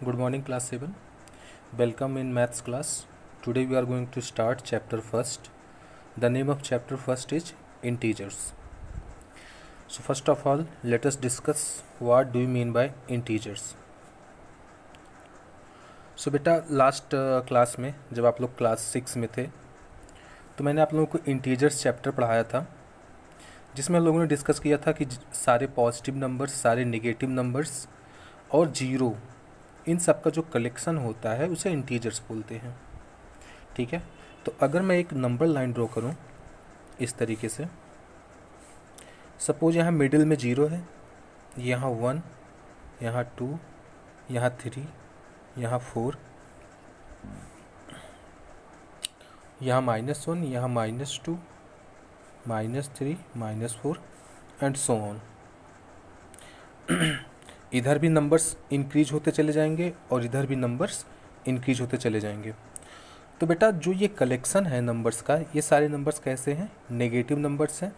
Good morning, class 7. Welcome in maths class. Today we are going to start chapter first. The name of chapter first is integers. So first of all, let us discuss what do you mean by integers. So बेटा last class में जब आप लोग class 6 में थे तो मैंने आप लोगों को इंटीजर्स चैप्टर पढ़ाया था, जिसमें हम लोगों ने डिस्कस किया था कि सारे पॉजिटिव नंबर्स, सारे नेगेटिव नंबर्स और जीरो, इन सब का जो कलेक्शन होता है उसे इंटीजर्स बोलते हैं। ठीक है, तो अगर मैं एक नंबर लाइन ड्रॉ करूं इस तरीके से, सपोज यहाँ मिडिल में जीरो है, यहाँ 1, यहाँ 2, यहाँ 3, यहाँ 4, यहाँ -1, यहाँ -2, -3, -4 एंड सो ऑन। इधर भी नंबर्स इंक्रीज होते चले जाएंगे और इधर भी नंबर्स इंक्रीज होते चले जाएंगे। तो बेटा जो ये कलेक्शन है नंबर्स का, ये सारे नंबर्स कैसे हैं? नेगेटिव नंबर्स हैं।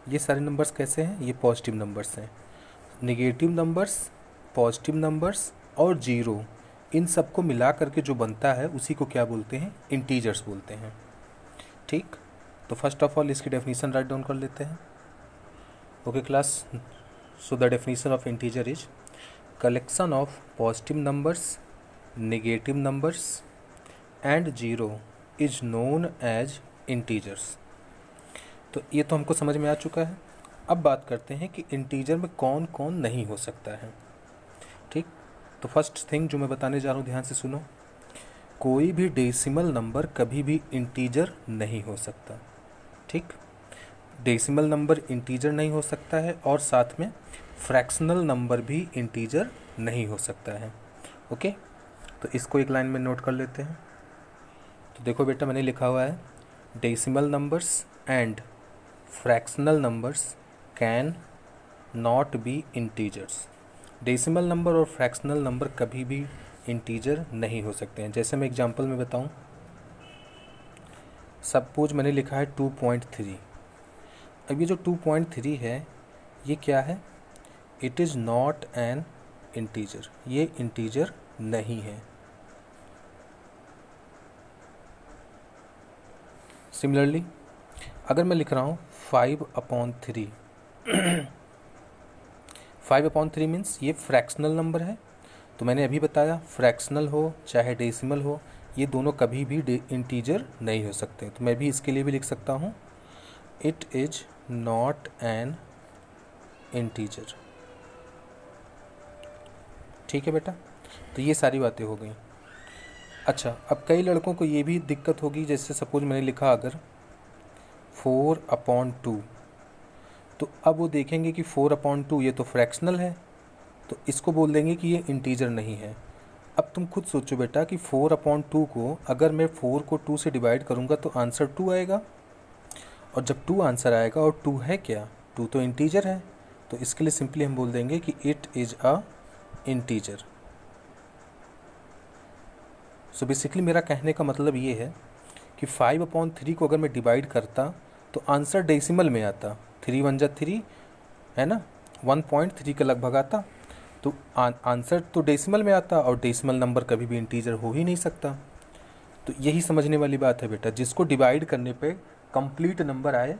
ये सारे नंबर्स कैसे हैं? ये पॉजिटिव नंबर्स हैं। नेगेटिव नंबर्स, पॉजिटिव नंबर्स और जीरो, इन सबको मिला करके जो बनता है उसी को क्या बोलते हैं? इंटीजर्स बोलते हैं। ठीक, तो फर्स्ट ऑफ ऑल इसकी डेफिनेशन राइट डाउन कर लेते हैं। Okay class, so the definition of integer is collection of positive numbers, negative numbers and zero is known as integers। तो ये तो हमको समझ में आ चुका है। अब बात करते हैं कि इंटीजर में कौन कौन नहीं हो सकता है। ठीक, तो फर्स्ट थिंग जो मैं बताने जा रहा हूँ, ध्यान से सुनो। कोई भी डेसिमल नंबर कभी भी इंटीजर नहीं हो सकता। ठीक, डेसिमल नंबर इंटीजर नहीं हो सकता है और साथ में फ्रैक्शनल नंबर भी इंटीजर नहीं हो सकता है। ओके, तो इसको एक लाइन में नोट कर लेते हैं। तो देखो बेटा, मैंने लिखा हुआ है decimal numbers and fractional numbers can not be integers. Decimal number और फ्रैक्शनल नंबर कभी भी इंटीजर नहीं हो सकते हैं। जैसे मैं एग्जांपल में बताऊं, सपोज मैंने लिखा है 2.3। अब ये जो 2.3 है ये क्या है? It is not an integer, ये इंटीजर नहीं है। सिमिलरली अगर मैं लिख रहा हूँ 5/3, 5/3 मीन्स ये फ्रैक्शनल नंबर है। तो मैंने अभी बताया फ्रैक्शनल हो चाहे डेसिमल हो, ये दोनों कभी भी इंटीजर नहीं हो सकते। तो मैं भी इसके लिए भी लिख सकता हूँ it is not an integer. ठीक है बेटा, तो ये सारी बातें हो गई। अच्छा, अब कई लड़कों को ये भी दिक्कत होगी, जैसे सपोज मैंने लिखा अगर 4/2, तो अब वो देखेंगे कि 4/2 ये तो फ्रैक्शनल है, तो इसको बोल देंगे कि ये इंटीजर नहीं है। अब तुम खुद सोचो बेटा कि 4/2 को अगर मैं 4 को 2 से डिवाइड करूँगा तो आंसर 2 आएगा, और जब 2 आंसर आएगा और 2 है क्या? 2 तो इंटीजर है। तो इसके लिए सिंपली हम बोल देंगे कि it is a integer. So basically मेरा कहने का मतलब ये है कि 5/3 को अगर मैं डिवाइड करता तो आंसर डेसिमल में आता, 3 1 जा 3 है ना, 1.3 के लगभग आता, तो आंसर तो डेसिमल में आता, और डेसिमल नंबर कभी भी इंटीजर हो ही नहीं सकता। तो यही समझने वाली बात है बेटा, जिसको डिवाइड करने पे कंप्लीट नंबर आए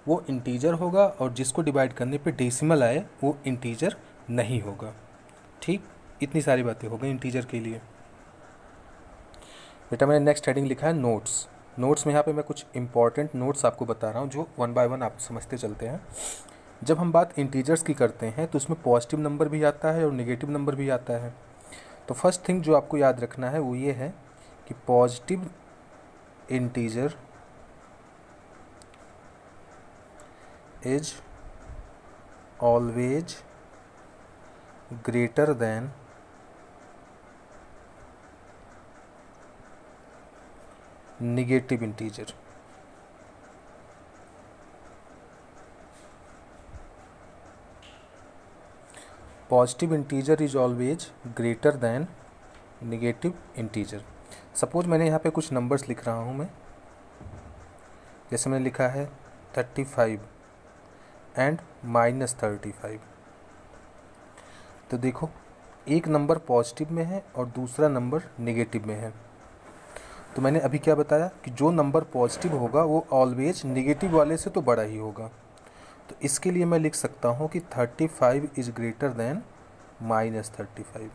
वो इंटीजर होगा, और जिसको डिवाइड करने पे डेसिमल आए वो इंटीजर नहीं होगा। ठीक, इतनी सारी बातें हो गई इंटीजर के लिए। बेटा मैंने नेक्स्ट हेडिंग लिखा है नोट्स। नोट्स में यहाँ पे मैं कुछ इंपॉर्टेंट नोट्स आपको बता रहा हूँ जो 1 बाय 1 आप समझते चलते हैं। जब हम बात इंटीजर्स की करते हैं तो उसमें पॉजिटिव नंबर भी आता है और नेगेटिव नंबर भी आता है। तो फर्स्ट थिंग जो आपको याद रखना है वो ये है कि positive integer is always greater than negative integer. Positive integer is always greater than negative integer. Suppose मैंने यहाँ पे कुछ नंबर्स लिख रहा हूँ मैं, जैसे मैंने लिखा है 35 एंड -35। तो देखो एक नंबर पॉजिटिव में है और दूसरा नंबर नेगेटिव में है। तो मैंने अभी क्या बताया कि जो नंबर पॉजिटिव होगा वो ऑलवेज नेगेटिव वाले से तो बड़ा ही होगा। तो इसके लिए मैं लिख सकता हूँ कि 35 is greater than -35।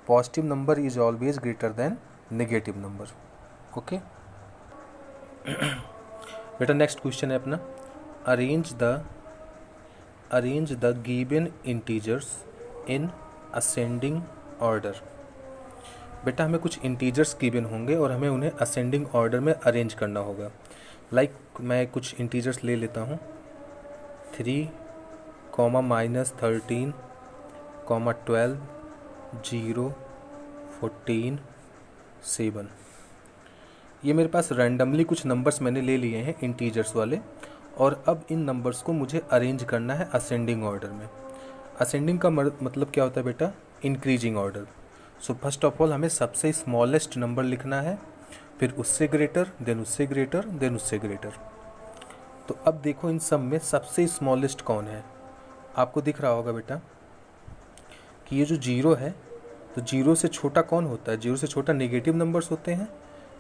Positive number is always greater than negative number. Okay बेटा, नेक्स्ट क्वेश्चन है अपना, arrange the given integers in ascending order. बेटा, हमें कुछ इंटीजर्स गिवन होंगे और हमें उन्हें असेंडिंग ऑर्डर में अरेंज करना होगा। मैं कुछ इंटीजर्स ले लेता हूँ, 3, -13, 12, 0, 14, 7। ये मेरे पास रैंडमली कुछ नंबर्स मैंने ले लिए हैं इंटीजर्स वाले, और अब इन नंबर्स को मुझे अरेंज करना है असेंडिंग ऑर्डर में। असेंडिंग का मतलब क्या होता है बेटा? Increasing order. So first of all हमें सबसे स्मॉलेस्ट नंबर लिखना है, फिर उससे ग्रेटर, देन उससे ग्रेटर, देन उससे ग्रेटर। तो अब देखो इन सब में सबसे स्मॉलेस्ट कौन है? आपको दिख रहा होगा बेटा कि ये जो 0 है, तो 0 से छोटा कौन होता है? 0 से छोटा नेगेटिव नंबर्स होते हैं।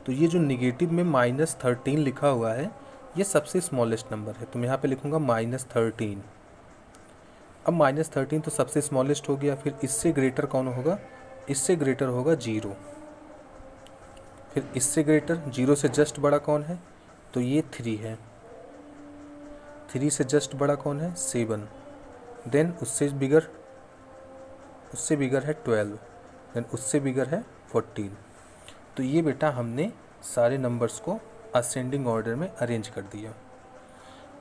तो ये जो नेगेटिव में -13 लिखा हुआ है, ये सबसे स्मॉलेस्ट नंबर है। तो मैं यहाँ पे लिखूँगा -13। अब -13 तो सबसे स्मॉलेस्ट हो गया, फिर इससे ग्रेटर कौन होगा? इससे ग्रेटर होगा 0। फिर इससे ग्रेटर 0 से जस्ट बड़ा कौन है? तो ये 3 है। 3 से जस्ट बड़ा कौन है? 7। देन उससे बिगर है 12। देन उससे बिगर है 14। तो ये बेटा हमने सारे नंबर्स को असेंडिंग ऑर्डर में अरेंज कर दिया।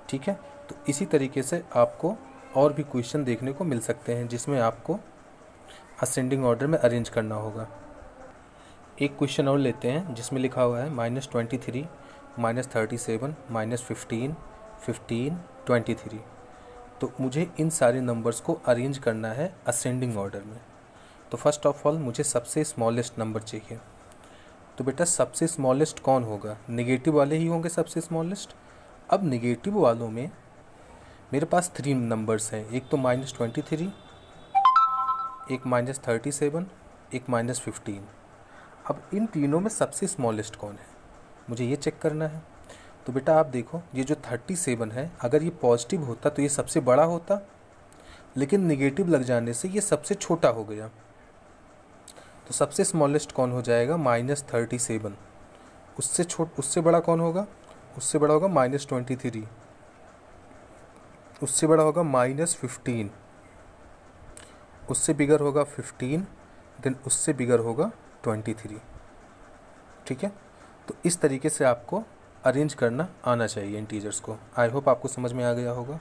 ठीक है, तो इसी तरीके से आपको और भी क्वेश्चन देखने को मिल सकते हैं जिसमें आपको असेंडिंग ऑर्डर में अरेंज करना होगा। एक क्वेश्चन और लेते हैं जिसमें लिखा हुआ है -23, -37, -15, 15, 23। तो मुझे इन सारे नंबर्स को अरेंज करना है असेंडिंग ऑर्डर में। तो फर्स्ट ऑफ ऑल मुझे सबसे स्मॉलेस्ट नंबर चाहिए। तो बेटा सबसे स्मॉलेस्ट कौन होगा? नेगेटिव वाले ही होंगे सबसे स्मॉलेस्ट। अब नेगेटिव वालों में मेरे पास 3 नंबर्स हैं, एक तो -23, एक -37, एक -15। अब इन तीनों में सबसे स्मॉलेस्ट कौन है, मुझे ये चेक करना है। तो बेटा आप देखो, ये जो 37 है, अगर ये पॉजिटिव होता तो ये सबसे बड़ा होता, लेकिन नेगेटिव लग जाने से ये सबसे छोटा हो गया। तो सबसे स्मॉलेस्ट कौन हो जाएगा? -37। उससे बड़ा कौन होगा? उससे बड़ा होगा -23। उससे बड़ा होगा -15। उससे बिगर होगा 15। देन उससे बिगर होगा 23। ठीक है, तो इस तरीके से आपको अरेंज करना आना चाहिए इंटीजर्स को। आई होप आपको समझ में आ गया होगा।